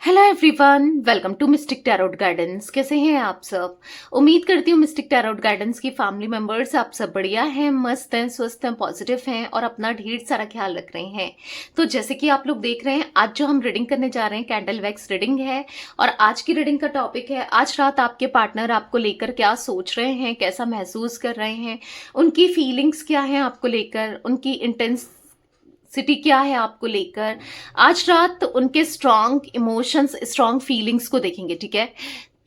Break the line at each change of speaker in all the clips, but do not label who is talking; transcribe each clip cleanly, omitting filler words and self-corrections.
Hello everyone, welcome to mystic tarot guidance. कैसे हैं आप सब? उम्मीद करती हूँ मिस्टिक टैरोट गाइडेंस की फैमिली मेंबर्स आप सब बढ़िया हैं, मस्त हैं, स्वस्थ हैं, पॉजिटिव हैं और अपना ढेर सारा ख्याल रख रहे हैं। तो जैसे कि आप लोग देख रहे हैं, आज जो हम रीडिंग करने जा रहे हैं कैंडल वैक्स रीडिंग है। और आज की रीडिंग का टॉपिक है आज रात आपके पार्टनर आपको लेकर क्या सोच रहे हैं, कैसा महसूस कर रहे हैं, उनकी फीलिंग्स क्या है आपको लेकर, उनकी इंटेंस सिटी क्या है आपको लेकर। आज रात उनके स्ट्रॉन्ग इमोशंस, स्ट्रॉन्ग फीलिंग्स को देखेंगे। ठीक है,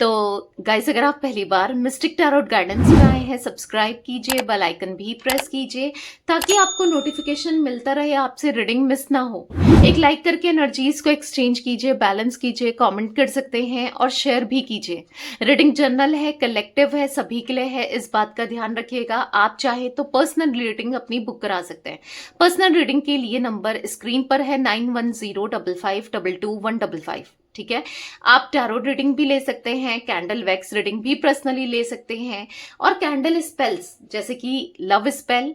तो गाइस अगर आप पहली बार मिस्टिक टैरोट गाइडेंस में आए हैं, सब्सक्राइब कीजिए, बेल आइकन भी प्रेस कीजिए ताकि आपको नोटिफिकेशन मिलता रहे, आपसे रीडिंग मिस ना हो। एक लाइक करके एनर्जीज को एक्सचेंज कीजिए, बैलेंस कीजिए, कमेंट कर सकते हैं और शेयर भी कीजिए। रीडिंग जनरल है, कलेक्टिव है, सभी के लिए है, इस बात का ध्यान रखिएगा। आप चाहे तो पर्सनल रीडिंग अपनी बुक करा सकते हैं। पर्सनल रीडिंग के लिए नंबर स्क्रीन पर है 9105522155। ठीक है, आप टैरो रीडिंग भी ले सकते हैं, कैंडल वैक्स रीडिंग भी पर्सनली ले सकते हैं और कैंडल स्पेल्स जैसे कि love spell,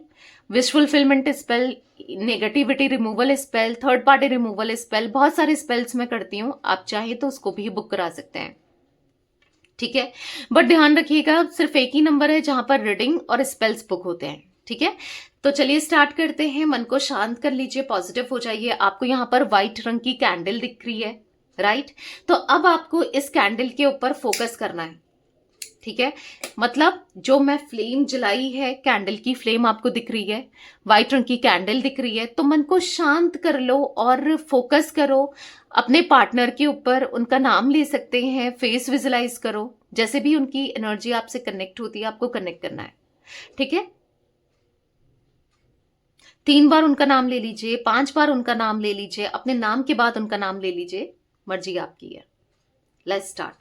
wish fulfilment spell, negativity removal spell, third party removal spell, बहुत सारे स्पेल्स मैं करती हूँ। आप चाहे तो उसको भी बुक करा सकते हैं। ठीक है, बट ध्यान रखिएगा सिर्फ एक ही नंबर है जहां पर रीडिंग और स्पेल्स बुक होते हैं। ठीक है, तो चलिए स्टार्ट करते हैं। मन को शांत कर लीजिए, पॉजिटिव हो जाइए। आपको यहाँ पर व्हाइट रंग की कैंडल दिख रही है, राइट? तो अब आपको इस कैंडल के ऊपर फोकस करना है। ठीक है, मतलब जो मैं फ्लेम जलाई है, कैंडल की फ्लेम आपको दिख रही है, व्हाइट रंग की कैंडल दिख रही है, तो मन को शांत कर लो और फोकस करो अपने पार्टनर के ऊपर। उनका नाम ले सकते हैं, फेस विजुलाइज करो, जैसे भी उनकी एनर्जी आपसे कनेक्ट होती है आपको कनेक्ट करना है। ठीक है, 3 बार उनका नाम ले लीजिए, 5 बार उनका नाम ले लीजिए, अपने नाम के बाद उनका नाम ले लीजिए, मर्जी आपकी है। Let's start.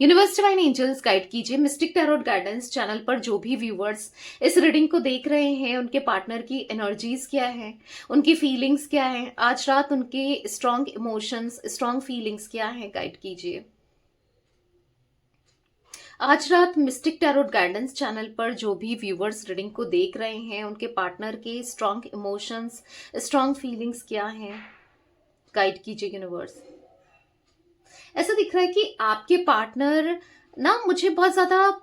Universe divine angels guide कीजिए मिस्टिक टैरोट गाइडेंस चैनल पर जो भी व्यूअर्स इस रीडिंग को देख रहे हैं, उनके पार्टनर की एनर्जीज क्या है, उनकी फीलिंग्स क्या है, आज रात उनके स्ट्रॉन्ग इमोशंस, स्ट्रॉन्ग फीलिंग्स क्या है, गाइड कीजिए। आज रात मिस्टिक टैरोट गाइडेंस चैनल पर जो भी व्यूअर्स रीडिंग को देख रहे हैं, उनके पार्टनर के स्ट्रॉन्ग इमोशंस, स्ट्रॉन्ग फीलिंग्स क्या हैं, गाइड कीजिए यूनिवर्स। ऐसा दिख रहा है कि आपके पार्टनर ना मुझे बहुत ज्यादा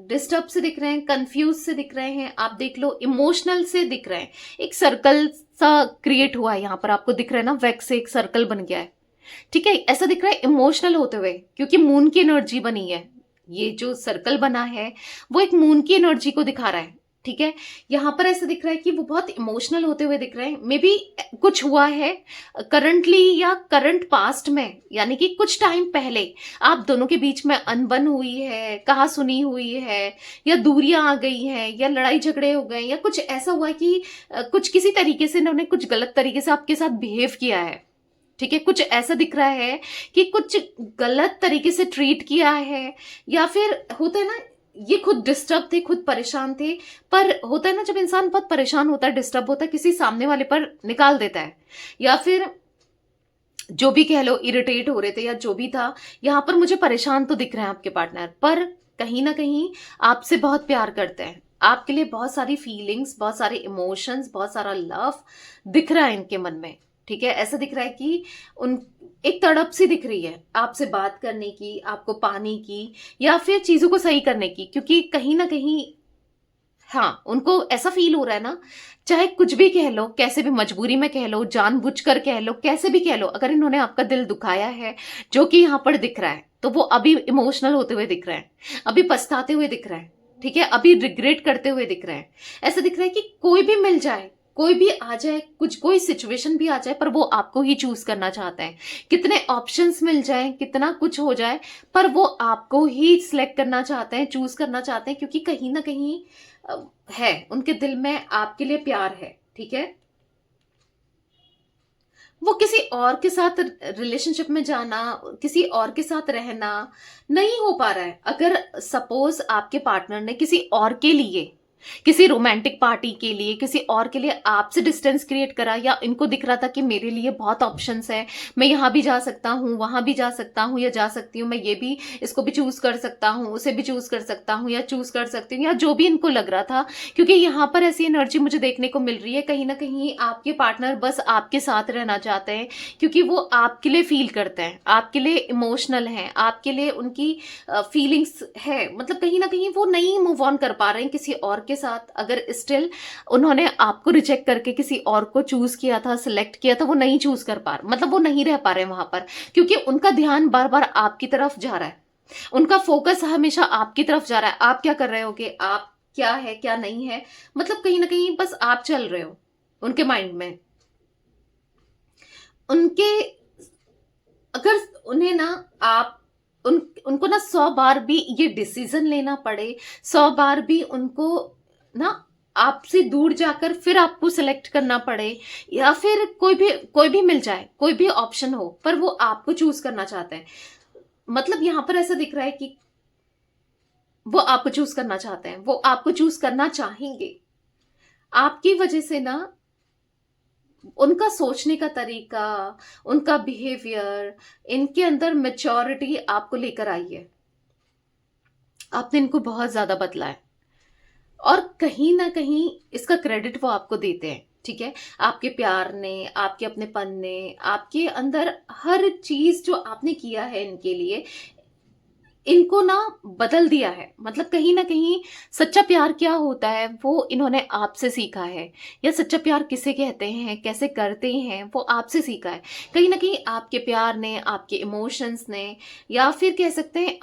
डिस्टर्ब से दिख रहे हैं, कंफ्यूज से दिख रहे हैं, आप देख लो इमोशनल से दिख रहे हैं। एक सर्कल सा क्रिएट हुआ है, यहाँ पर आपको दिख रहा है ना, वैक्स से एक सर्कल बन गया है। ठीक है, ऐसा दिख रहा है इमोशनल होते हुए, क्योंकि मून की एनर्जी बनी है। ये जो सर्कल बना है वो एक मून की एनर्जी को दिखा रहा है। ठीक है, यहां पर ऐसा दिख रहा है कि वो बहुत इमोशनल होते हुए दिख रहे हैं। मे बी कुछ हुआ है करंटली या करंट पास्ट में, यानी कि कुछ टाइम पहले आप दोनों के बीच में अनबन हुई है, कहा सुनी हुई है, या दूरियां आ गई हैं, या लड़ाई झगड़े हो गए, या कुछ ऐसा हुआ है कि कुछ किसी तरीके से इन्होंने कुछ गलत तरीके से आपके साथ बिहेव किया है। ठीक है, कुछ ऐसा दिख रहा है कि कुछ गलत तरीके से ट्रीट किया है, या फिर होता है ना, ये खुद डिस्टर्ब थे, खुद परेशान थे। पर होता है ना, जब इंसान बहुत परेशान होता है, डिस्टर्ब होता है, किसी सामने वाले पर निकाल देता है, या फिर जो भी कह लो, इरिटेट हो रहे थे या जो भी था। यहां पर मुझे परेशान तो दिख रहे हैं आपके पार्टनर, पर कहीं ना कहीं आपसे बहुत प्यार करते हैं। आपके लिए बहुत सारी फीलिंग्स, बहुत सारे इमोशंस, बहुत सारा लव दिख रहा है इनके मन में। ठीक है, ऐसा दिख रहा है कि उन एक तड़प सी दिख रही है आपसे बात करने की, आपको पाने की, या फिर चीजों को सही करने की, क्योंकि कहीं ना कहीं हाँ, उनको ऐसा फील हो रहा है ना, चाहे कुछ भी कह लो, कैसे भी मजबूरी में कह लो, जानबूझकर कह लो, कैसे भी कह लो, अगर इन्होंने आपका दिल दुखाया है, जो कि यहाँ पर दिख रहा है, तो वो अभी इमोशनल होते हुए दिख रहे हैं, अभी पछताते हुए दिख रहे हैं। ठीक है, अभी रिग्रेट करते हुए दिख रहे हैं। ऐसा दिख रहा है कि कोई भी मिल जाए, कोई भी आ जाए, कुछ कोई सिचुएशन भी आ जाए, पर वो आपको ही चूज करना चाहते हैं। कितने ऑप्शंस मिल जाए, कितना कुछ हो जाए, पर वो आपको ही सिलेक्ट करना चाहते हैं, चूज करना चाहते हैं, क्योंकि कहीं ना कहीं है उनके दिल में आपके लिए प्यार है। ठीक है, वो किसी और के साथ रिलेशनशिप में जाना, किसी और के साथ रहना नहीं हो पा रहा है। अगर सपोज आपके पार्टनर ने किसी और के लिए किसी रोमांटिक पार्टी के लिए, किसी और के लिए आपसे डिस्टेंस क्रिएट करा, या इनको दिख रहा था कि मेरे लिए बहुत ऑप्शंस है, मैं यहाँ भी जा सकता हूँ, वहां भी जा सकता हूँ, या जा सकती हूँ, मैं ये भी, इसको भी चूज कर सकता हूँ, उसे भी चूज कर सकता हूँ, या चूज कर सकती हूँ, या जो भी इनको लग रहा था। क्योंकि यहाँ पर ऐसी एनर्जी मुझे देखने को मिल रही है, कहीं ना कहीं आपके पार्टनर बस आपके साथ रहना चाहते हैं, क्योंकि वो आपके लिए फील करते हैं, आपके लिए इमोशनल हैं, आपके लिए उनकी फीलिंग्स है। मतलब कहीं ना कहीं वो नहीं मूव ऑन कर पा रहे हैं किसी और के साथ। अगर स्टिल उन्होंने आपको रिजेक्ट करके किसी और को चूज किया था, सिलेक्ट किया था, वो नहीं चूज कर पा रहे, मतलब वो नहीं रह पा रहे वहां पर, क्योंकि उनका ध्यान बार बार आपकी तरफ जा रहा है, उनका फोकस हमेशा आपकी तरफ जा रहा है। आप क्या कर रहे हो, कि आप क्या है क्या नहीं है, मतलब कहीं ना कहीं बस आप चल रहे हो उनके माइंड में। उनके, अगर उन्हें ना आप उनको ना 100 बार भी ये डिसीजन लेना पड़े, 100 बार भी उनको ना आपसे दूर जाकर फिर आपको सिलेक्ट करना पड़े, या फिर कोई भी मिल जाए, कोई भी ऑप्शन हो, पर वो आपको चूज करना चाहते हैं। मतलब यहां पर ऐसा दिख रहा है कि वो आपको चूज करना चाहते हैं, वो आपको चूज करना चाहेंगे। आपकी वजह से ना उनका सोचने का तरीका, उनका बिहेवियर, इनके अंदर मैच्योरिटी आपको लेकर आई है। आपने इनको बहुत ज्यादा बदला है, और कहीं ना कहीं इसका क्रेडिट वो आपको देते हैं। ठीक है, आपके प्यार ने, आपके अपनेपन ने, आपके अंदर हर चीज जो आपने किया है इनके लिए, इनको ना बदल दिया है। मतलब कहीं ना कहीं सच्चा प्यार क्या होता है वो इन्होंने आपसे सीखा है, या सच्चा प्यार किसे कहते हैं, कैसे करते हैं, वो आपसे सीखा है। कहीं ना कहीं आपके प्यार ने, आपके इमोशंस ने, या फिर कह सकते हैं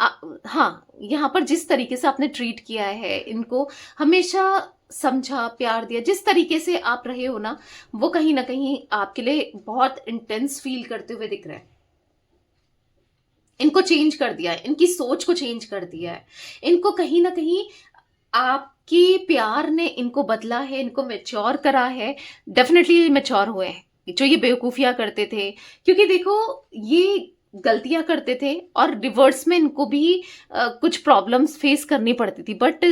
हाँ, यहाँ पर जिस तरीके से आपने ट्रीट किया है इनको, हमेशा समझा, प्यार दिया, जिस तरीके से आप रहे हो ना, वो कहीं ना कहीं आपके लिए बहुत इंटेंस फील करते हुए दिख रहा है। इनको चेंज कर दिया है, इनकी सोच को चेंज कर दिया है। इनको कहीं ना कहीं आपके प्यार ने इनको बदला है, इनको मैच्योर करा है। डेफिनेटली मैच्योर हुए हैं जो ये बेवकूफियां करते थे। क्योंकि देखो, ये गलतियां करते थे और रिवर्स में इनको भी कुछ प्रॉब्लम्स फेस करनी पड़ती थी, बट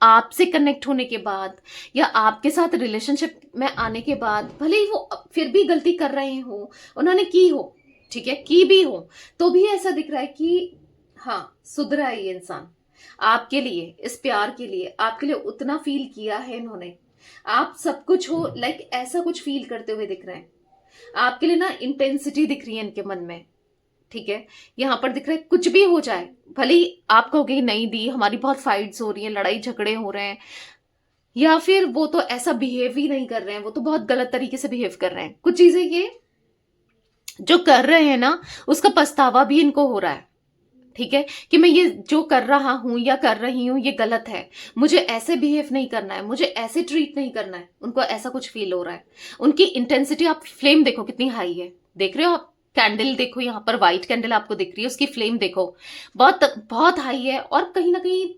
आपसे कनेक्ट होने के बाद, या आपके साथ रिलेशनशिप में आने के बाद, भले ही वो फिर भी गलती कर रहे हो, उन्होंने की हो, ठीक है, की भी हो, तो भी ऐसा दिख रहा है कि हाँ, सुधरा है ये इंसान। आपके लिए, इस प्यार के लिए, आपके लिए उतना फील किया है इन्होंने। आप सब कुछ हो, लाइक ऐसा कुछ फील करते हुए दिख रहे हैं। आपके लिए ना इंटेंसिटी दिख रही है इनके मन में। ठीक है, यहाँ पर दिख रहा है कुछ भी हो जाए, भले ही आप कहोगे नहीं दी, हमारी बहुत फाइट्स हो रही हैं, लड़ाई झगड़े हो रहे हैं, या फिर वो तो ऐसा बिहेव ही नहीं कर रहे हैं, वो तो बहुत गलत तरीके से बिहेव कर रहे हैं, कुछ चीजें ये जो कर रहे हैं ना, उसका पछतावा भी इनको हो रहा है। ठीक है, कि मैं ये जो कर रहा हूं या कर रही हूं ये गलत है, मुझे ऐसे बिहेव नहीं करना है, मुझे ऐसे ट्रीट नहीं करना है। उनको ऐसा कुछ फील हो रहा है। उनकी इंटेंसिटी, आप फ्लेम देखो कितनी हाई है, देख रहे हो आप? कैंडल देखो, यहाँ पर व्हाइट कैंडल आपको दिख रही है, उसकी फ्लेम देखो, बहुत बहुत हाई है। और कहीं ना कहीं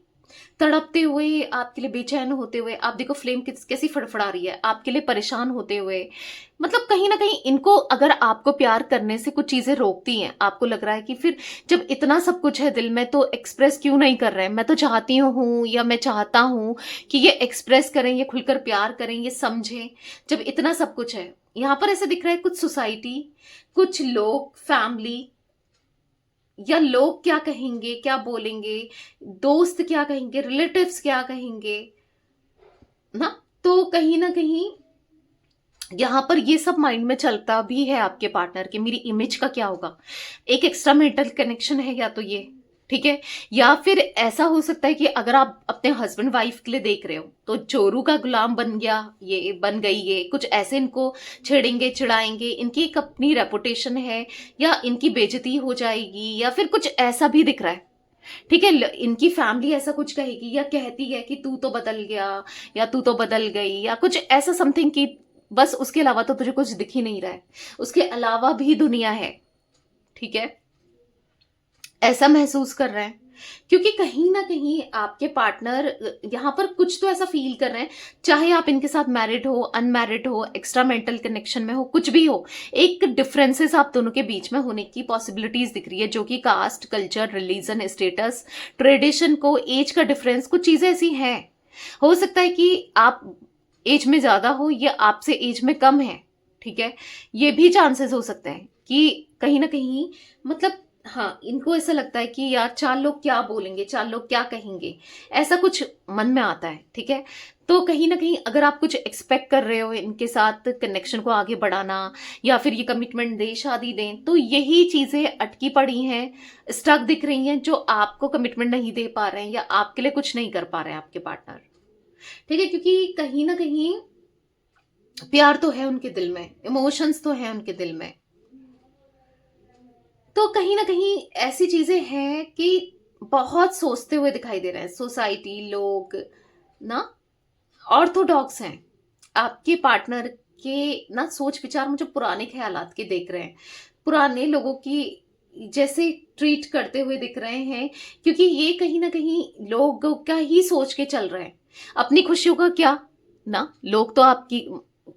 तड़पते हुए, आपके लिए बेचैन होते हुए, आप देखो फ्लेम कैसी फड़फड़ा रही है, आपके लिए परेशान होते हुए। मतलब कहीं ना कहीं इनको, अगर आपको प्यार करने से कुछ चीजें रोकती हैं, आपको लग रहा है कि फिर जब इतना सब कुछ है दिल में, तो एक्सप्रेस क्यों नहीं कर रहे हैं? मैं तो चाहती हूँ, या मैं चाहता हूँ कि ये एक्सप्रेस करें, ये खुलकर प्यार करें, ये समझें, जब इतना सब कुछ है। यहाँ पर ऐसा दिख रहा है कुछ सोसाइटी, कुछ लोग, फैमिली, या लोग क्या कहेंगे, क्या बोलेंगे, दोस्त क्या कहेंगे, रिलेटिव्स क्या कहेंगे ना, तो कहीं ना कहीं यहां पर ये सब माइंड में चलता भी है आपके पार्टनर के, मेरी इमेज का क्या होगा। एक एक्स्ट्रा मेंटल कनेक्शन है या तो ये, ठीक है। या फिर ऐसा हो सकता है कि अगर आप अपने हस्बैंड वाइफ के लिए देख रहे हो, तो चोरू का गुलाम बन गया, ये बन गई, ये कुछ ऐसे इनको छेड़ेंगे, चिढ़ाएंगे, इनकी एक अपनी रेपुटेशन है, या इनकी बेइज्जती हो जाएगी, या फिर कुछ ऐसा भी दिख रहा है। ठीक है, इनकी फैमिली ऐसा कुछ कहेगी या कहती है कि तू तो बदल गया, या तू तो बदल गई, या कुछ ऐसा समथिंग की, बस उसके अलावा तो तुझे कुछ दिख ही नहीं रहा है, उसके अलावा भी दुनिया है। ठीक है, ऐसा महसूस कर रहे हैं, क्योंकि कहीं ना कहीं आपके पार्टनर यहाँ पर कुछ तो ऐसा फील कर रहे हैं, चाहे आप इनके साथ मैरिड हो, अनमैरिड हो, एक्स्ट्रा मेंटल कनेक्शन में हो, कुछ भी हो, एक डिफरेंसेस आप दोनों के बीच में होने की पॉसिबिलिटीज दिख रही है, जो कि caste, culture, religion, status, tradition को, एज का डिफरेंस, कुछ चीजें ऐसी हैं हो सकता है कि आप एज में ज्यादा हो या आपसे एज में कम है, ठीक है, ये भी चांसेस हो सकते हैं कि कहीं ना कहीं मतलब हाँ, इनको ऐसा लगता है कि यार चार लोग क्या बोलेंगे, चार लोग क्या कहेंगे, ऐसा कुछ मन में आता है, ठीक है। तो कहीं ना कहीं अगर आप कुछ एक्सपेक्ट कर रहे हो इनके साथ कनेक्शन को आगे बढ़ाना या फिर ये कमिटमेंट दे, शादी दें, तो यही चीजें अटकी पड़ी हैं, स्टक दिख रही हैं, जो आपको कमिटमेंट नहीं दे पा रहे हैं या आपके लिए कुछ नहीं कर पा रहे हैं आपके पार्टनर, ठीक है। क्योंकि कहीं ना कहीं प्यार तो है उनके दिल में, इमोशंस तो है उनके दिल में, तो कहीं ना कहीं ऐसी चीजें हैं कि बहुत सोचते हुए दिखाई दे रहे हैं। सोसाइटी, लोग ना ऑर्थोडॉक्स हैं, आपके पार्टनर के ना सोच विचार मुझे पुराने ख्यालात के देख रहे हैं, पुराने लोगों की जैसे ट्रीट करते हुए दिख रहे हैं, क्योंकि ये कहीं ना कहीं लोगों का ही सोच के चल रहे हैं। अपनी खुशियों का क्या ना, लोग तो आपकी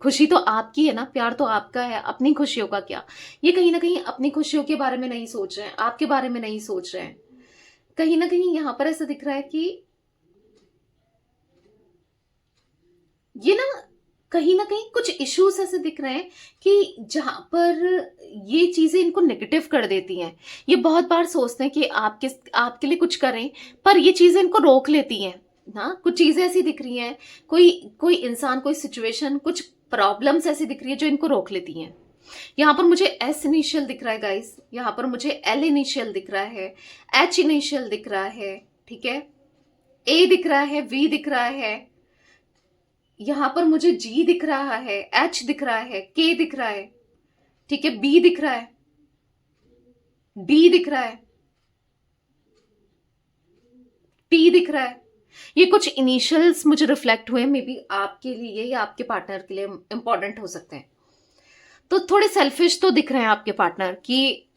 खुशी तो आपकी है ना, प्यार तो आपका है, अपनी खुशियों का क्या। ये कहीं ना कहीं अपनी खुशियों के बारे में नहीं सोच रहे हैं, आपके बारे में नहीं सोच रहे हैं। कहीं ना कहीं यहां पर ऐसा दिख रहा है कि ये ना कहीं कुछ इश्यूज ऐसे दिख रहे हैं कि जहां पर ये चीजें इनको नेगेटिव कर देती हैं। ये बहुत बार सोचते हैं कि आपके लिए कुछ करें, पर ये चीजें इनको रोक लेती हैं ना। कुछ चीजें ऐसी दिख रही हैं, कोई कोई इंसान, कोई सिचुएशन, कुछ प्रॉब्लम्स ऐसी दिख रही है जो इनको रोक लेती हैं। यहाँ पर मुझे एस इनिशियल दिख रहा है गाइस, यहाँ पर मुझे एल इनिशियल दिख रहा है, एच इनिशियल दिख रहा है, ठीक है, ए दिख रहा है, वी दिख रहा है, यहां पर मुझे जी दिख रहा है, एच दिख रहा है, के दिख रहा है, ठीक है, बी दिख रहा है, डी दिख रहा है, टी दिख रहा है। ये कुछ इनिशियल्स मुझे रिफ्लेक्ट हुए, मे बी आपके लिए या आपके पार्टनर के लिए इंपॉर्टेंट हो सकते हैं। तो थोड़े सेल्फिश तो दिख रहे हैं आपके पार्टनर कि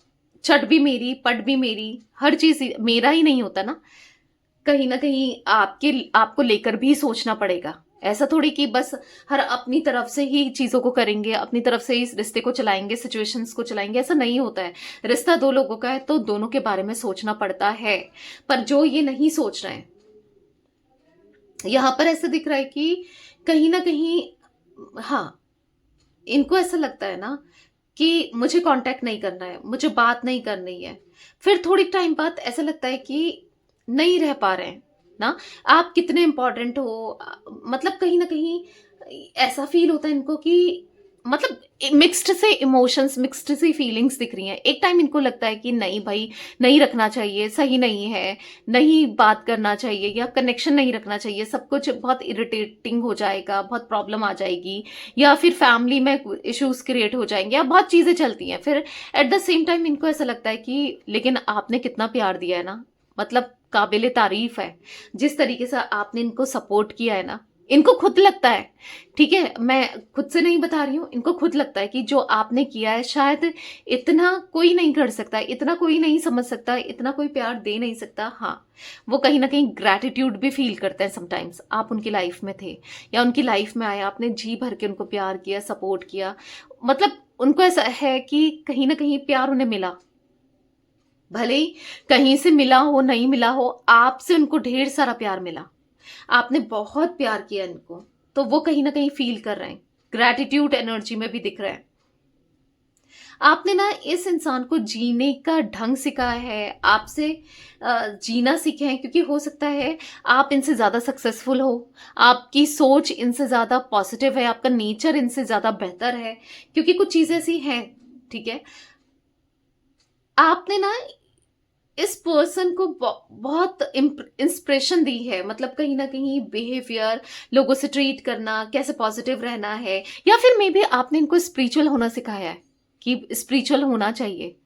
चट भी मेरी, पट भी मेरी, हर चीज मेरा ही नहीं होता ना कहीं आपको लेकर भी सोचना पड़ेगा। ऐसा थोड़ी कि बस हर अपनी तरफ से ही चीजों को करेंगे, अपनी तरफ से ही इस रिश्ते को चलाएंगे, सिचुएशंस को चलाएंगे, ऐसा नहीं होता है। रिश्ता दो लोगों का है तो दोनों के बारे में सोचना पड़ता है। पर जो ये नहीं सोच रहे हैं, यहां पर ऐसा दिख रहा है कि कहीं ना कहीं हाँ, इनको ऐसा लगता है ना कि मुझे कांटेक्ट नहीं करना है, मुझे बात नहीं करनी है। फिर थोड़ी टाइम बाद ऐसा लगता है कि नहीं रह पा रहे हैं ना, आप कितने इंपॉर्टेंट हो। मतलब कहीं ना कहीं ऐसा फील होता है इनको कि मतलब मिक्स्ड से इमोशंस, मिक्स्ड सी फीलिंग्स दिख रही हैं। एक टाइम इनको लगता है कि नहीं भाई, नहीं रखना चाहिए, सही नहीं है, नहीं बात करना चाहिए या कनेक्शन नहीं रखना चाहिए, सब कुछ बहुत इरिटेटिंग हो जाएगा, बहुत प्रॉब्लम आ जाएगी, या फिर फैमिली में इश्यूज क्रिएट हो जाएंगे, या बहुत चीजें चलती हैं। फिर एट द सेम टाइम इनको ऐसा लगता है कि लेकिन आपने कितना प्यार दिया है ना, मतलब काबिले तारीफ है जिस तरीके से आपने इनको सपोर्ट किया है ना। इनको खुद लगता है, ठीक है, मैं खुद से नहीं बता रही हूं, इनको खुद लगता है कि जो आपने किया है शायद इतना कोई नहीं कर सकता, इतना कोई नहीं समझ सकता, इतना कोई प्यार दे नहीं सकता। हाँ, वो कहीं ना कहीं ग्रैटिट्यूड भी फील करते हैं समटाइम्स। आप उनकी लाइफ में थे या उनकी लाइफ में आए, आपने जी भर के उनको प्यार किया, सपोर्ट किया, मतलब उनको ऐसा है कि कहीं ना कहीं प्यार उन्हें मिला। भले ही कहीं से मिला हो, नहीं मिला हो, आपसे उनको ढेर सारा प्यार मिला, आपने बहुत प्यार किया इनको, तो वो कहीं ना कहीं फील कर रहे हैं, ग्रैटिट्यूड एनर्जी में भी दिख रहा है। आपने ना इस इंसान को जीने का ढंग सिखाया है, आपसे जीना सीखे हैं, क्योंकि हो सकता है आप इनसे ज्यादा सक्सेसफुल हो, आपकी सोच इनसे ज्यादा पॉजिटिव है, आपका नेचर इनसे ज्यादा बेहतर है, क्योंकि कुछ चीजें ऐसी हैं, ठीक है। आपने ना इस पर्सन को बहुत इंस्पिरेशन दी है, मतलब कहीं ना कहीं बिहेवियर, लोगों से ट्रीट करना, कैसे पॉजिटिव रहना है, या फिर मे बी आपने इनको स्पिरिचुअल होना सिखाया है कि स्पिरिचुअल होना चाहिए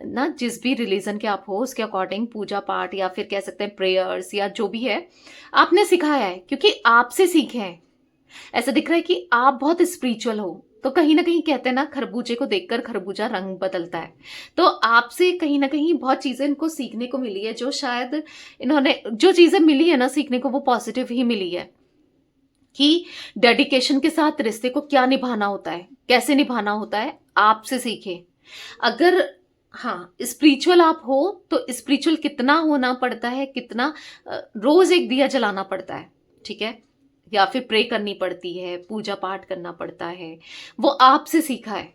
ना, जिस भी रिलीजन के आप हो उसके अकॉर्डिंग पूजा पाठ या फिर कह सकते हैं प्रेयर्स या जो भी है आपने सिखाया है, क्योंकि आपसे सीखे हैं। ऐसा दिख रहा है कि आप बहुत स्पिरिचुअल हो, तो कहीं ना कहीं कहते हैं ना, खरबूजे को देखकर खरबूजा रंग बदलता है। तो आपसे कहीं ना कहीं बहुत चीजें इनको सीखने को मिली है, जो शायद इन्होंने जो चीजें मिली है ना सीखने को, वो पॉजिटिव ही मिली है कि डेडिकेशन के साथ रिश्ते को क्या निभाना होता है, कैसे निभाना होता है, आपसे सीखे। अगर हाँ स्पिरिचुअल आप हो तो स्पिरिचुअल कितना होना पड़ता है, कितना रोज एक दिया जलाना पड़ता है, ठीक है, या फिर प्रे करनी पड़ती है, पूजा पाठ करना पड़ता है, वो आपसे सीखा है।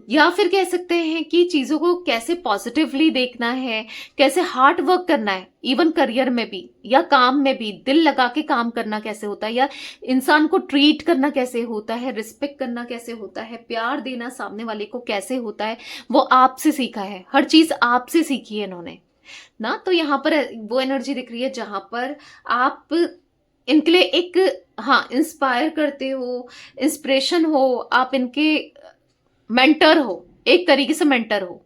या फिर कह सकते हैं कि चीज़ों को कैसे पॉजिटिवली देखना है, कैसे हार्ड वर्क करना है, इवन करियर में भी या काम में भी दिल लगा के काम करना कैसे होता है, या इंसान को ट्रीट करना कैसे होता है, रिस्पेक्ट करना कैसे होता है, प्यार देना सामने वाले को कैसे होता है, वो आपसे सीखा है। हर चीज़ आपसे सीखी है इन्होंने ना। तो यहाँ पर वो एनर्जी दिख रही है जहां पर आप इनके लिए एक, हाँ, इंस्पायर करते हो, इंस्पिरेशन हो, आप इनके मेंटर हो, एक तरीके से मेंटर हो,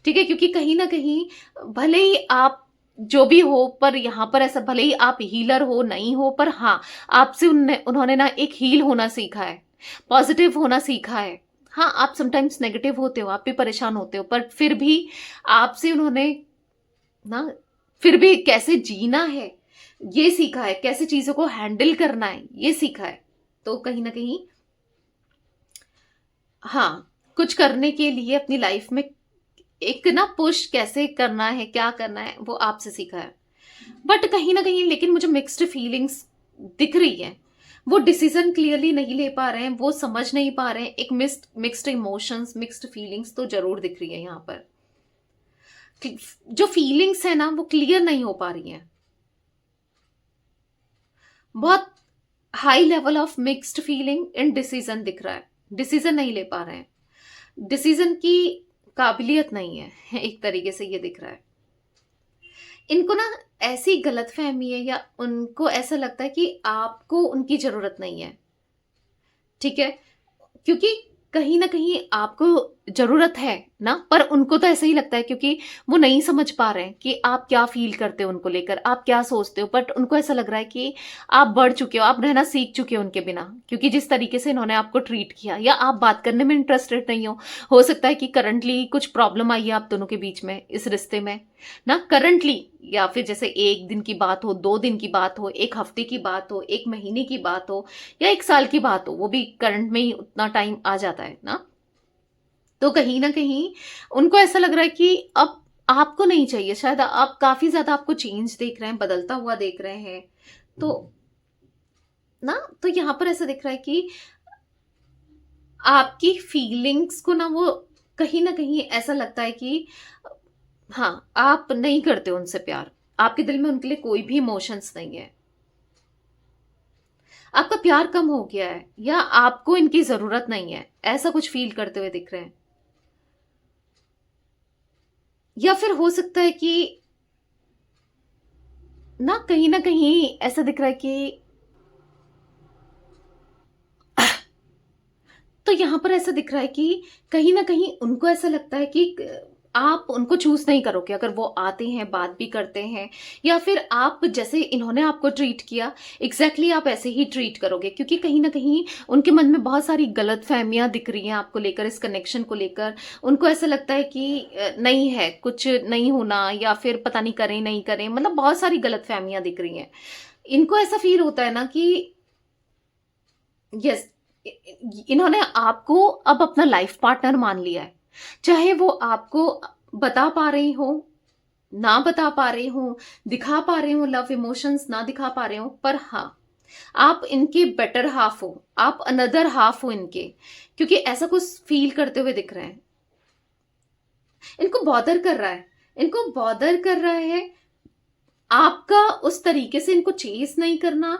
ठीक है। क्योंकि कहीं ना कहीं भले ही आप जो भी हो, पर यहाँ पर ऐसा, भले ही आप हीलर हो नहीं हो, पर हाँ, आपसे उन्होंने ना एक हील होना सीखा है, पॉजिटिव होना सीखा है। हाँ, आप समटाइम्स नेगेटिव होते हो, आप भी परेशान होते हो, पर फिर भी आपसे उन्होंने ना, फिर भी कैसे जीना है ये सीखा है, कैसे चीजों को हैंडल करना है ये सीखा है। तो कहीं ना कहीं, हाँ, कुछ करने के लिए अपनी लाइफ में एक ना पुश कैसे करना है, क्या करना है, वो आपसे सीखा है। बट कहीं ना कहीं लेकिन मुझे मिक्स्ड फीलिंग्स दिख रही है। वो डिसीजन क्लियरली नहीं ले पा रहे हैं, वो समझ नहीं पा रहे हैं। एक मिक्स्ड इमोशंस, मिक्स्ड फीलिंग्स तो जरूर दिख रही है यहाँ पर। जो फीलिंग्स है ना, वो क्लियर नहीं हो पा रही हैं। बहुत high level of mixed feeling in decision दिख रहा है। डिसीजन नहीं ले पा रहे हैं, डिसीजन की काबिलियत नहीं है, एक तरीके से ये दिख रहा है। इनको ना ऐसी गलतफहमी है, या उनको ऐसा लगता है कि आपको उनकी जरूरत नहीं है, ठीक है। क्योंकि कहीं ना कहीं आपको जरूरत है ना, पर उनको तो ऐसा ही लगता है, क्योंकि वो नहीं समझ पा रहे हैं कि आप क्या फील करते हो उनको लेकर, आप क्या सोचते हो। बट उनको ऐसा लग रहा है कि आप बढ़ चुके हो, आप रहना सीख चुके हो उनके बिना, क्योंकि जिस तरीके से इन्होंने आपको ट्रीट किया, या आप बात करने में इंटरेस्टेड नहीं हो सकता है कि करंटली कुछ प्रॉब्लम आई है आप दोनों के बीच में, इस रिश्ते में ना, करंटली। या फिर जैसे 1 दिन की बात हो, 2 दिन की बात हो, 1 हफ्ते की बात हो, 1 महीने की बात हो, या 1 साल की बात हो, वो भी करंट में ही उतना टाइम आ जाता है ना। तो कहीं ना कहीं उनको ऐसा लग रहा है कि अब आपको नहीं चाहिए, शायद आप काफी ज्यादा आपको चेंज देख रहे हैं, बदलता हुआ देख रहे हैं। तो ना, तो यहां पर ऐसा दिख रहा है कि आपकी फीलिंग्स को ना, वो कहीं ना कहीं ऐसा लगता है कि हाँ, आप नहीं करते उनसे प्यार, आपके दिल में उनके लिए कोई भी इमोशंस नहीं है, आपका प्यार कम हो गया है, या आपको इनकी जरूरत नहीं है, ऐसा कुछ फील करते हुए दिख रहे हैं। या फिर हो सकता है कि ना कहीं ऐसा दिख रहा है कि तो यहां पर ऐसा दिख रहा है कि कहीं ना कहीं उनको ऐसा लगता है कि आप उनको चूज नहीं करोगे अगर वो आते हैं, बात भी करते हैं, या फिर आप जैसे इन्होंने आपको ट्रीट किया एग्जैक्टली आप ऐसे ही ट्रीट करोगे। क्योंकि कहीं ना कहीं उनके मन में बहुत सारी गलत फहमियां दिख रही हैं आपको लेकर, इस कनेक्शन को लेकर। उनको ऐसा लगता है कि नहीं है, कुछ नहीं होना, या फिर पता नहीं करें नहीं करें, मतलब बहुत सारी गलत फहमियां दिख रही हैं। इनको ऐसा फील होता है ना कि यस, इन्होंने आपको अब अपना लाइफ पार्टनर मान लिया है। चाहे वो आपको बता पा रही हो, ना बता पा रही हो, दिखा पा रहे हो लव इमोशंस, ना दिखा पा रहे हो, पर हाँ, आप इनके बेटर हाफ हो, आप अनदर हाफ हो इनके। क्योंकि ऐसा कुछ फील करते हुए दिख रहे हैं। इनको बॉदर कर रहा है, इनको बॉदर कर रहा है आपका उस तरीके से इनको चेज नहीं करना,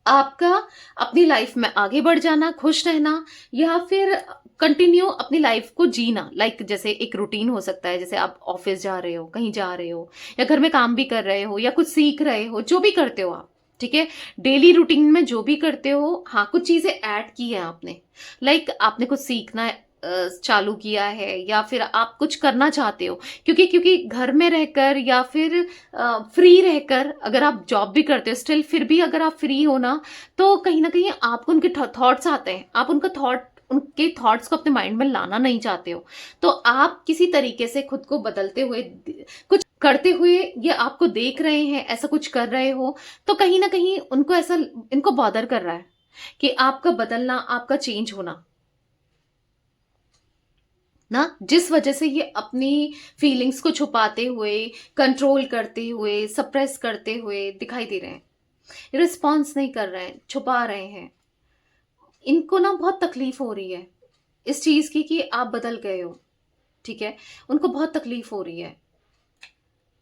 आपका अपनी लाइफ में आगे बढ़ जाना, खुश रहना, या फिर कंटिन्यू अपनी लाइफ को जीना। लाइक जैसे एक रूटीन हो सकता है, जैसे आप ऑफिस जा रहे हो, कहीं जा रहे हो, या घर में काम भी कर रहे हो, या कुछ सीख रहे हो, जो भी करते हो आप, ठीक है, डेली रूटीन में जो भी करते हो, हाँ, कुछ चीजें ऐड की है आपने। लाइक आपने कुछ सीखना चालू किया है, या फिर आप कुछ करना चाहते हो। क्योंकि घर में रहकर, या फिर फ्री रहकर, अगर आप जॉब भी करते हो स्टिल, फिर भी अगर आप फ्री हो ना, तो कहीं ना कहीं आपको उनके थॉट्स आते हैं, आप उनके थॉट्स को अपने माइंड में लाना नहीं चाहते हो। तो आप किसी तरीके से खुद को बदलते हुए, कुछ करते हुए, ये आपको देख रहे हैं, ऐसा कुछ कर रहे हो, तो कहीं ना कहीं उनको ऐसा, इनको बॉदर कर रहा है कि आपका बदलना, आपका चेंज होना ना, जिस वजह से ये अपनी फीलिंग्स को छुपाते हुए, कंट्रोल करते हुए, सप्रेस करते हुए दिखाई दे रहे हैं। रिस्पॉन्स नहीं कर रहे हैं, छुपा रहे हैं। इनको ना बहुत तकलीफ हो रही है इस चीज की कि आप बदल गए हो, ठीक है। उनको बहुत तकलीफ हो रही है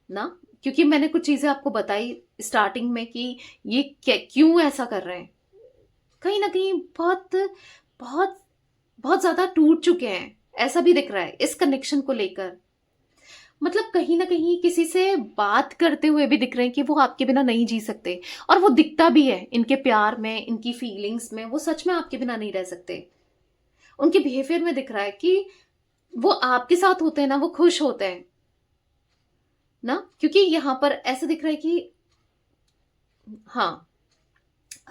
ना, क्योंकि मैंने कुछ चीजें आपको बताई स्टार्टिंग में कि ये क्यों ऐसा कर रहे हैं। कहीं ना कहीं बहुत बहुत बहुत ज्यादा टूट चुके हैं, ऐसा भी दिख रहा है इस कनेक्शन को लेकर। मतलब कहीं ना कहीं किसी से बात करते हुए भी दिख रहे हैं कि वो आपके बिना नहीं जी सकते, और वो दिखता भी है इनके प्यार में, इनकी फीलिंग्स में। वो सच में आपके बिना नहीं रह सकते। उनके बिहेवियर में दिख रहा है कि वो आपके साथ होते हैं ना, वो खुश होते हैं ना, क्योंकि यहां पर ऐसा दिख रहा है कि हाँ,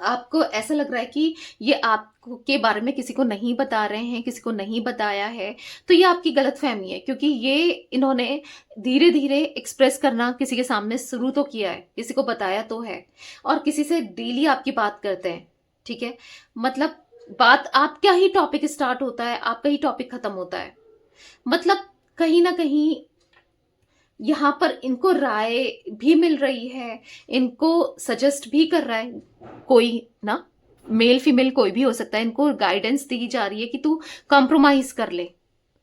आपको ऐसा लग रहा है कि ये आपको के बारे में किसी को नहीं बता रहे हैं, किसी को नहीं बताया है। तो ये आपकी गलतफहमी है, क्योंकि ये इन्होंने धीरे धीरे एक्सप्रेस करना किसी के सामने शुरू तो किया है, किसी को बताया तो है, और किसी से डेली आपकी बात करते हैं, ठीक है। मतलब बात आपका ही टॉपिक स्टार्ट होता है, आपका ही टॉपिक खत्म होता है। मतलब कहीं ना कहीं यहाँ पर इनको राय भी मिल रही है, इनको सजेस्ट भी कर रहा है कोई ना, मेल फीमेल कोई भी हो सकता है। इनको गाइडेंस दी जा रही है कि तू कॉम्प्रोमाइज कर ले,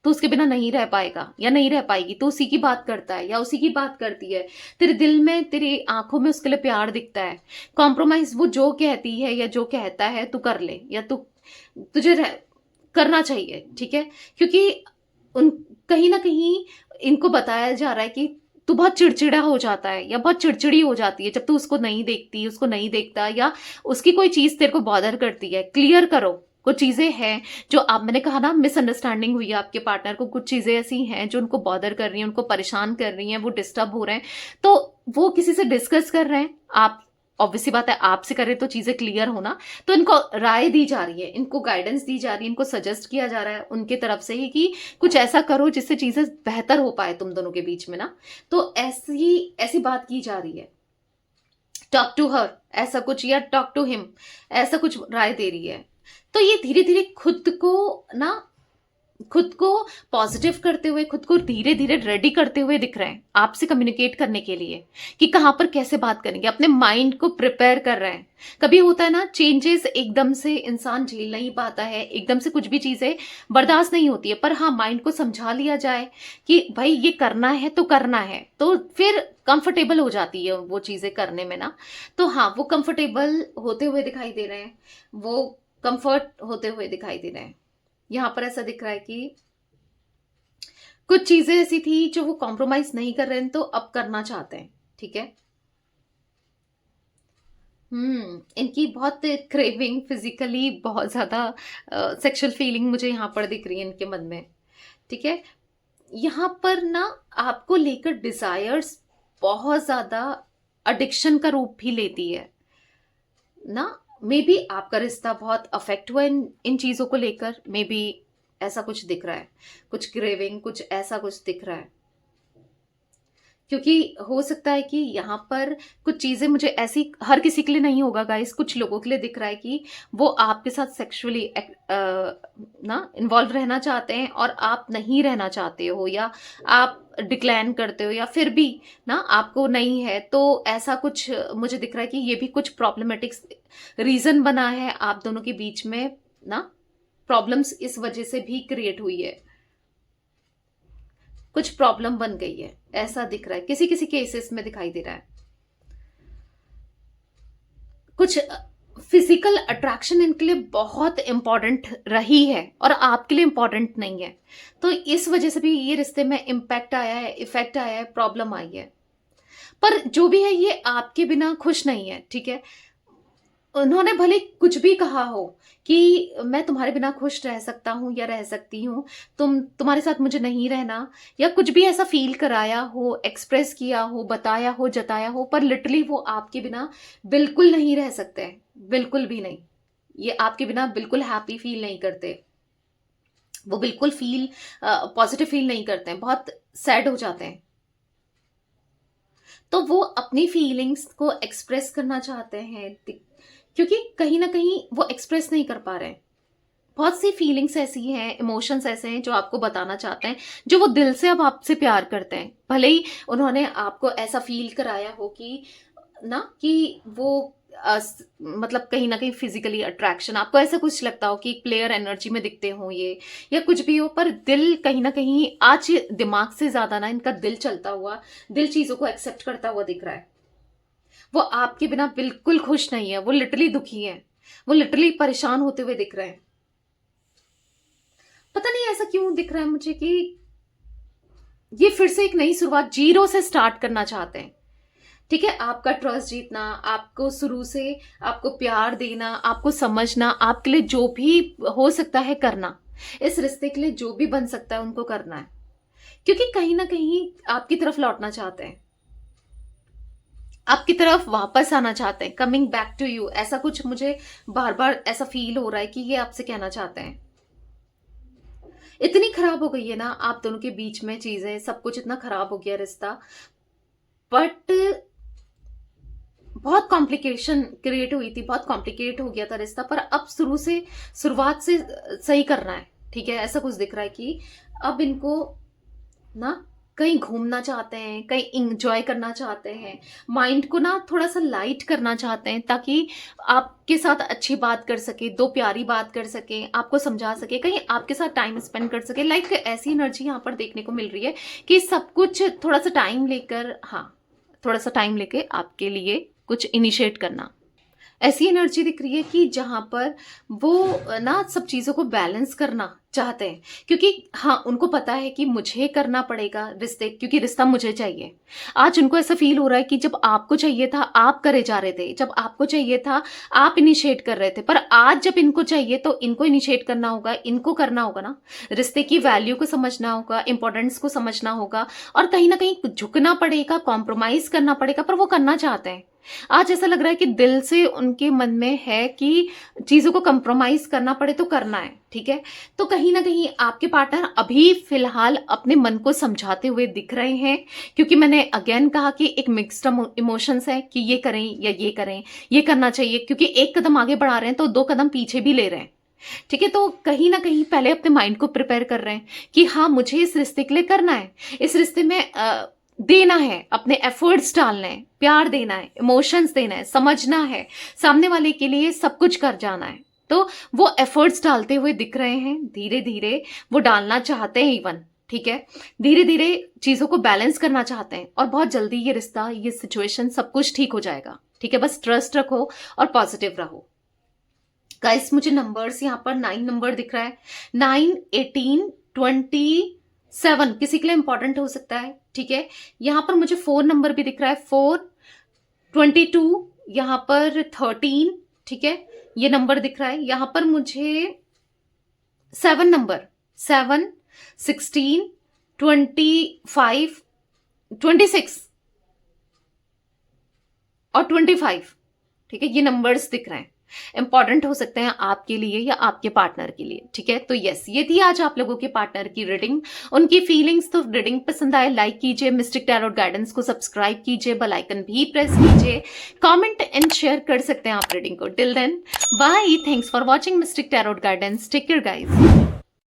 तू उसके बिना नहीं रह पाएगा या नहीं रह पाएगी, तो उसी की बात करता है या उसी की बात करती है, तेरे दिल में तेरी आंखों में उसके लिए प्यार दिखता है। कॉम्प्रोमाइज वो जो कहती है या जो कहता है तू कर ले, या तू तुझे करना चाहिए, ठीक है। क्योंकि उन कहीं ना कहीं इनको बताया जा रहा है कि तू बहुत चिड़चिड़ा हो जाता है या बहुत चिड़चिड़ी हो जाती है जब तू उसको नहीं देखती, उसको नहीं देखता, या उसकी कोई चीज तेरे को बॉदर करती है। क्लियर करो, कुछ चीजें हैं जो आप, मैंने कहा ना, मिसअंडरस्टैंडिंग हुई है आपके पार्टनर को, कुछ चीजें ऐसी हैं जो उनको बॉदर कर रही हैं, उनको परेशान कर रही हैं, वो डिस्टर्ब हो रहे हैं, तो वो किसी से डिस्कस कर रहे हैं। आप ऑब्वियसली बात है, आपसे करें तो चीजें क्लियर होना। तो इनको राय दी जा रही है, इनको गाइडेंस दी जा रही है, इनको सजेस्ट किया जा रहा है उनके तरफ से ही कि कुछ ऐसा करो जिससे चीजें बेहतर हो पाए तुम दोनों के बीच में ना। तो ऐसी ऐसी बात की जा रही है, टॉक टू हर ऐसा कुछ, या टॉक टू हिम ऐसा कुछ राय दे रही है। तो ये धीरे धीरे खुद को पॉजिटिव करते हुए, खुद को धीरे धीरे रेडी करते हुए दिख रहे हैं आपसे कम्युनिकेट करने के लिए कि कहां पर कैसे बात करेंगे। अपने माइंड को प्रिपेयर कर रहे हैं। कभी होता है ना, चेंजेस एकदम से इंसान झेल नहीं पाता है, एकदम से कुछ भी चीजें बर्दाश्त नहीं होती है, पर हाँ, माइंड को समझा लिया जाए कि भाई ये करना है तो करना है, तो फिर कंफर्टेबल हो जाती है वो चीजें करने में ना। तो हाँ, वो कंफर्टेबल होते हुए दिखाई दे रहे हैं, वो कंफर्ट होते हुए दिखाई दे रहे हैं। यहां पर ऐसा दिख रहा है कि कुछ चीजें ऐसी थी जो वो कॉम्प्रोमाइज नहीं कर रहे हैं, तो अब करना चाहते हैं, ठीक है। इनकी बहुत क्रेविंग, फिजिकली बहुत ज्यादा सेक्सुअल फीलिंग मुझे यहां पर दिख रही है इनके मन में, ठीक है। यहां पर ना आपको लेकर डिजायर्स बहुत ज्यादा एडिक्शन का रूप भी लेती है ना। मे बी आपका रिश्ता बहुत अफेक्ट हुआ इन चीजों को लेकर, मे बी ऐसा कुछ दिख रहा है, कुछ क्रेविंग, कुछ ऐसा कुछ दिख रहा है। क्योंकि हो सकता है कि यहाँ पर कुछ चीजें, मुझे ऐसी, हर किसी के लिए नहीं होगा गाइस, कुछ लोगों के लिए दिख रहा है कि वो आपके साथ सेक्सुअली ना इन्वॉल्व रहना चाहते हैं और आप नहीं रहना चाहते हो, या आप डिक्लाइन करते हो, या फिर भी ना आपको नहीं है। तो ऐसा कुछ मुझे दिख रहा है कि ये भी कुछ प्रॉब्लमेटिक रीजन बना है आप दोनों के बीच में ना। प्रॉब्लम्स इस वजह से भी क्रिएट हुई है, कुछ प्रॉब्लम बन गई है, ऐसा दिख रहा है, किसी किसी केसेस में दिखाई दे रहा है। कुछ फिजिकल अट्रैक्शन इनके लिए बहुत इंपॉर्टेंट रही है और आपके लिए इंपॉर्टेंट नहीं है, तो इस वजह से भी ये रिश्ते में इम्पैक्ट आया है, इफेक्ट आया है, प्रॉब्लम आई है। पर जो भी है, ये आपके बिना खुश नहीं है, ठीक है। उन्होंने भले कुछ भी कहा हो कि मैं तुम्हारे बिना खुश रह सकता हूं या रह सकती हूँ, तुम्हारे साथ मुझे नहीं रहना, या कुछ भी ऐसा फील कराया हो, एक्सप्रेस किया हो, बताया हो, जताया हो, पर लिटरली वो आपके बिना बिल्कुल नहीं रह सकते हैं, बिल्कुल भी नहीं। ये आपके बिना बिल्कुल हैप्पी फील नहीं करते, वो बिल्कुल पॉजिटिव फील नहीं करते हैं, बहुत सैड हो जाते हैं। तो वो अपनी फीलिंग्स को एक्सप्रेस करना चाहते हैं, क्योंकि कहीं ना कहीं वो एक्सप्रेस नहीं कर पा रहे हैं। बहुत सी फीलिंग्स ऐसी हैं, इमोशंस ऐसे हैं जो आपको बताना चाहते हैं, जो वो दिल से अब आपसे प्यार करते हैं। भले ही उन्होंने आपको ऐसा फील कराया हो कि ना, कि वो मतलब कहीं ना कहीं फिजिकली अट्रैक्शन, आपको ऐसा कुछ लगता हो कि एक प्लेयर एनर्जी में दिखते हो ये, या कुछ भी हो, पर दिल कहीं ना कहीं आज दिमाग से ज्यादा ना इनका दिल चलता हुआ, दिल चीजों को एक्सेप्ट करता हुआ दिख रहा है। वो आपके बिना बिल्कुल खुश नहीं है, वो लिटरली दुखी है, वो लिटरली परेशान होते हुए दिख रहे हैं। पता नहीं ऐसा क्यों दिख रहा है मुझे कि ये फिर से एक नई शुरुआत जीरो से स्टार्ट करना चाहते हैं। ठीक है, आपका ट्रस्ट जीतना, आपको शुरू से आपको प्यार देना, आपको समझना, आपके लिए जो भी हो सकता है करना, इस रिश्ते के लिए जो भी बन सकता है उनको करना है, क्योंकि कहीं ना कहीं आपकी तरफ लौटना चाहते हैं, आपकी तरफ वापस आना चाहते हैं, कमिंग बैक टू यू। ऐसा कुछ मुझे बार बार ऐसा फील हो रहा है कि ये आपसे कहना चाहते हैं। इतनी खराब हो गई है ना आप दोनों के बीच में चीजें, सब कुछ इतना खराब हो गया रिश्ता, बट बहुत कॉम्प्लिकेशन क्रिएट हुई थी, बहुत कॉम्प्लिकेट हो गया था रिश्ता, पर अब शुरुआत से सही करना है। ठीक है, ऐसा कुछ दिख रहा है कि अब इनको ना कहीं घूमना चाहते हैं, कहीं इंजॉय करना चाहते हैं, माइंड को ना थोड़ा सा लाइट करना चाहते हैं, ताकि आपके साथ अच्छी बात कर सके, दो प्यारी बात कर सके, आपको समझा सके, कहीं आपके साथ टाइम स्पेंड कर सके। लाइक ऐसी एनर्जी यहाँ पर देखने को मिल रही है कि सब कुछ थोड़ा सा टाइम लेकर, हाँ थोड़ा सा टाइम लेके आपके लिए कुछ इनिशिएट करना, ऐसी एनर्जी दिख रही है कि जहां पर वो ना सब चीजों को बैलेंस करना चाहते हैं, क्योंकि हाँ उनको पता है कि मुझे करना पड़ेगा रिश्ते, क्योंकि रिश्ता मुझे चाहिए। आज उनको ऐसा फील हो रहा है कि जब आपको चाहिए था आप करे जा रहे थे, जब आपको चाहिए था आप इनिशिएट कर रहे थे, पर आज जब इनको चाहिए तो इनको इनिशिएट करना होगा, इनको करना होगा ना, रिश्ते की वैल्यू को समझना होगा, इंपॉर्टेंस को समझना होगा, और कहीं ना कहीं झुकना पड़ेगा, कॉम्प्रोमाइज करना पड़ेगा, पर वो करना चाहते हैं। आज ऐसा लग रहा है कि दिल से उनके मन में है कि चीजों को कंप्रोमाइज करना पड़े तो करना है। ठीक है, तो कहीं ना कहीं आपके पार्टनर अभी फिलहाल अपने मन को समझाते हुए दिख रहे हैं, क्योंकि मैंने अगेन कहा कि एक मिक्स्ड इमोशंस है कि ये करें या ये करें, ये करना चाहिए, क्योंकि एक कदम आगे बढ़ा रहे हैं तो दो कदम पीछे भी ले रहे हैं। ठीक है, तो कहीं ना कहीं पहले अपने माइंड को प्रिपेयर कर रहे हैं कि हाँ मुझे इस रिश्ते के लिए करना है, इस रिश्ते में देना है, अपने एफर्ट्स डालना है, प्यार देना है, इमोशंस देना है, समझना है, सामने वाले के लिए सब कुछ कर जाना है। तो वो एफर्ट्स डालते हुए दिख रहे हैं, धीरे धीरे वो डालना चाहते हैं इवन। ठीक है, धीरे धीरे चीजों को बैलेंस करना चाहते हैं, और बहुत जल्दी ये रिश्ता, ये सिचुएशन सब कुछ ठीक हो जाएगा। ठीक है, बस ट्रस्ट रखो और पॉजिटिव रहो। गाइस मुझे नंबर्स यहाँ पर 9 नंबर दिख रहा है, 9, 18, 27 किसी के लिए इंपॉर्टेंट हो सकता है। ठीक है, यहाँ पर मुझे 4 नंबर भी दिख रहा है, 4, 22, यहाँ पर 13। ठीक है, ये नंबर दिख रहा है। यहाँ पर मुझे 7 नंबर, 7, 16, 25, 26 और 25। ठीक है, ये नंबर्स दिख रहे हैं, इंपॉर्टेंट हो सकते हैं आपके लिए या आपके पार्टनर के लिए। ठीक है, तो यस ये थी आज आप लोगों के पार्टनर की रीडिंग, उनकी फीलिंग्स। तो रीडिंग पसंद आए लाइक कीजिए, मिस्टिक टैरोट गाइडेंस को सब्सक्राइब कीजिए, बेल आइकन भी प्रेस कीजिए, कमेंट एंड शेयर कर सकते हैं आप रीडिंग को। Till then bye, thanks for watching mystic tarot guidance, take care guys.